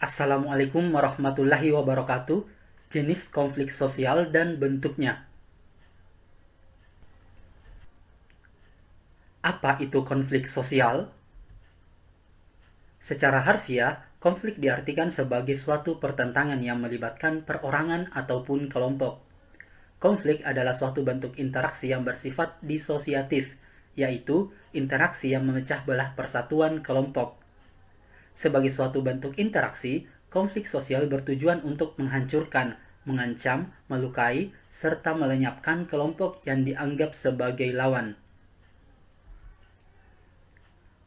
Assalamualaikum warahmatullahi wabarakatuh. Jenis konflik sosial dan bentuknya. Apa itu konflik sosial? Secara harfiah, konflik diartikan sebagai suatu pertentangan yang melibatkan perorangan ataupun kelompok. Konflik adalah suatu bentuk interaksi yang bersifat disosiatif, yaitu interaksi yang memecah belah persatuan kelompok. Sebagai suatu bentuk interaksi, konflik sosial bertujuan untuk menghancurkan, mengancam, melukai, serta melenyapkan kelompok yang dianggap sebagai lawan.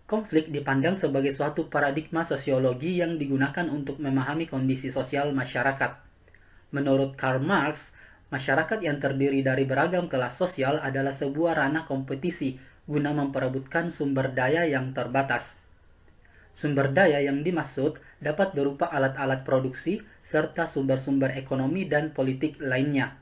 Konflik dipandang sebagai suatu paradigma sosiologi yang digunakan untuk memahami kondisi sosial masyarakat. Menurut Karl Marx, masyarakat yang terdiri dari beragam kelas sosial adalah sebuah ranah kompetisi guna memperebutkan sumber daya yang terbatas. Sumber daya yang dimaksud dapat berupa alat-alat produksi serta sumber-sumber ekonomi dan politik lainnya.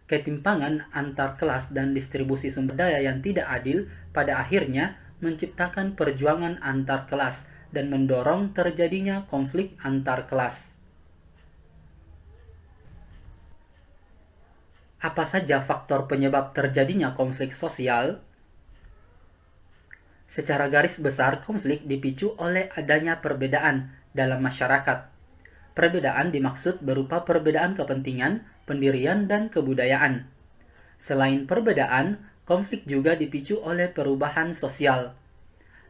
Ketimpangan antar kelas dan distribusi sumber daya yang tidak adil pada akhirnya menciptakan perjuangan antar kelas dan mendorong terjadinya konflik antar kelas. Apa saja faktor penyebab terjadinya konflik sosial? Secara garis besar, konflik dipicu oleh adanya perbedaan dalam masyarakat. Perbedaan dimaksud berupa perbedaan kepentingan, pendirian, dan kebudayaan. Selain perbedaan, konflik juga dipicu oleh perubahan sosial.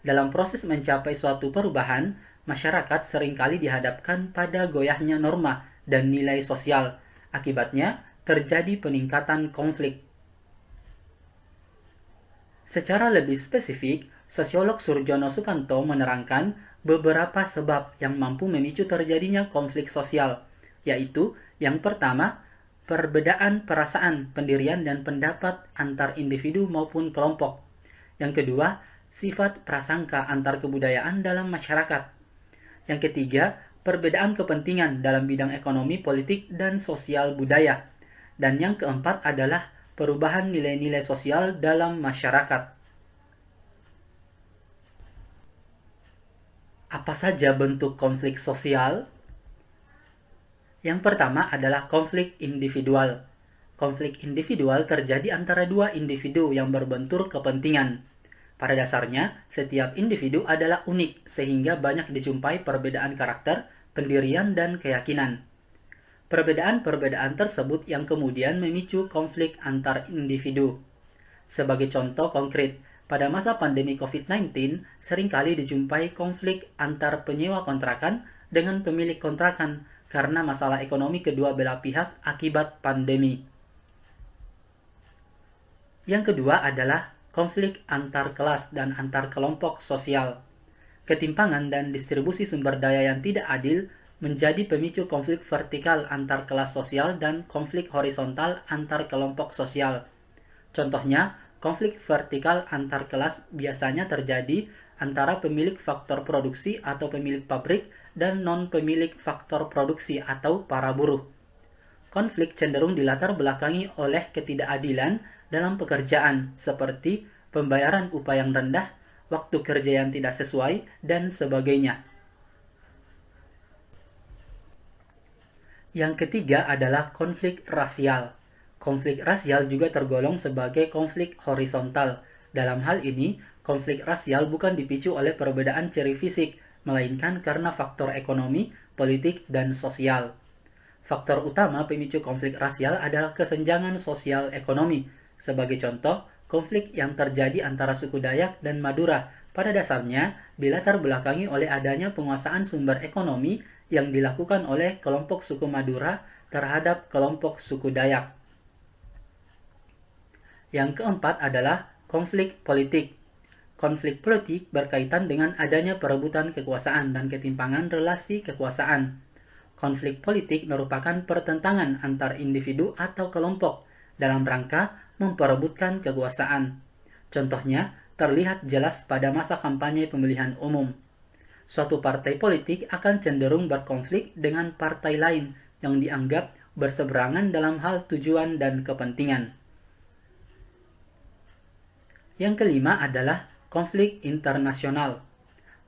Dalam proses mencapai suatu perubahan, masyarakat seringkali dihadapkan pada goyahnya norma dan nilai sosial. Akibatnya, terjadi peningkatan konflik. Secara lebih spesifik, sosiolog Surjono Sukanto menerangkan beberapa sebab yang mampu memicu terjadinya konflik sosial, yaitu yang pertama, perbedaan perasaan, pendirian, dan pendapat antar individu maupun kelompok. Yang kedua, sifat prasangka antar kebudayaan dalam masyarakat. Yang ketiga, perbedaan kepentingan dalam bidang ekonomi, politik, dan sosial budaya. Dan yang keempat adalah perubahan nilai-nilai sosial dalam masyarakat. Apa saja bentuk konflik sosial? Yang pertama adalah konflik individual. Konflik individual terjadi antara dua individu yang berbentur kepentingan. Pada dasarnya, setiap individu adalah unik sehingga banyak dijumpai perbedaan karakter, pendirian, dan keyakinan. Perbedaan-perbedaan tersebut yang kemudian memicu konflik antar individu. Sebagai contoh konkret, pada masa pandemi COVID-19, seringkali dijumpai konflik antar penyewa kontrakan dengan pemilik kontrakan karena masalah ekonomi kedua belah pihak akibat pandemi. Yang kedua adalah konflik antar kelas dan antar kelompok sosial. Ketimpangan dan distribusi sumber daya yang tidak adil menjadi pemicu konflik vertikal antar kelas sosial dan konflik horizontal antar kelompok sosial. Contohnya, konflik vertikal antar kelas biasanya terjadi antara pemilik faktor produksi atau pemilik pabrik dan non-pemilik faktor produksi atau para buruh. Konflik cenderung dilatar belakangi oleh ketidakadilan dalam pekerjaan, seperti pembayaran upah yang rendah, waktu kerja yang tidak sesuai, dan sebagainya. Yang ketiga adalah konflik rasial. Konflik rasial juga tergolong sebagai konflik horizontal. Dalam hal ini, konflik rasial bukan dipicu oleh perbedaan ciri fisik, melainkan karena faktor ekonomi, politik, dan sosial. Faktor utama pemicu konflik rasial adalah kesenjangan sosial ekonomi. Sebagai contoh, konflik yang terjadi antara suku Dayak dan Madura pada dasarnya dilatar belakangi oleh adanya penguasaan sumber ekonomi yang dilakukan oleh kelompok suku Madura terhadap kelompok suku Dayak. Yang keempat adalah konflik politik. Konflik politik berkaitan dengan adanya perebutan kekuasaan dan ketimpangan relasi kekuasaan. Konflik politik merupakan pertentangan antar individu atau kelompok dalam rangka memperebutkan kekuasaan. Contohnya terlihat jelas pada masa kampanye pemilihan umum. Suatu partai politik akan cenderung berkonflik dengan partai lain yang dianggap berseberangan dalam hal tujuan dan kepentingan. Yang kelima adalah konflik internasional.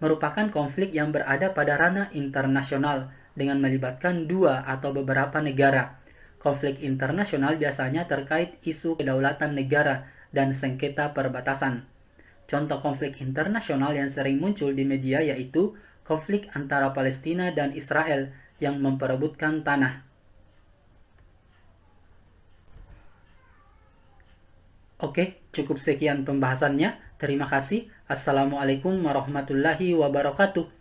merupakan konflik yang berada pada ranah internasional dengan melibatkan dua atau beberapa negara. Konflik internasional biasanya terkait isu kedaulatan negara dan sengketa perbatasan. Contoh konflik internasional yang sering muncul di media yaitu konflik antara Palestina dan Israel yang memperebutkan tanah. Oke, cukup sekian pembahasannya. Terima kasih. Assalamualaikum warahmatullahi wabarakatuh.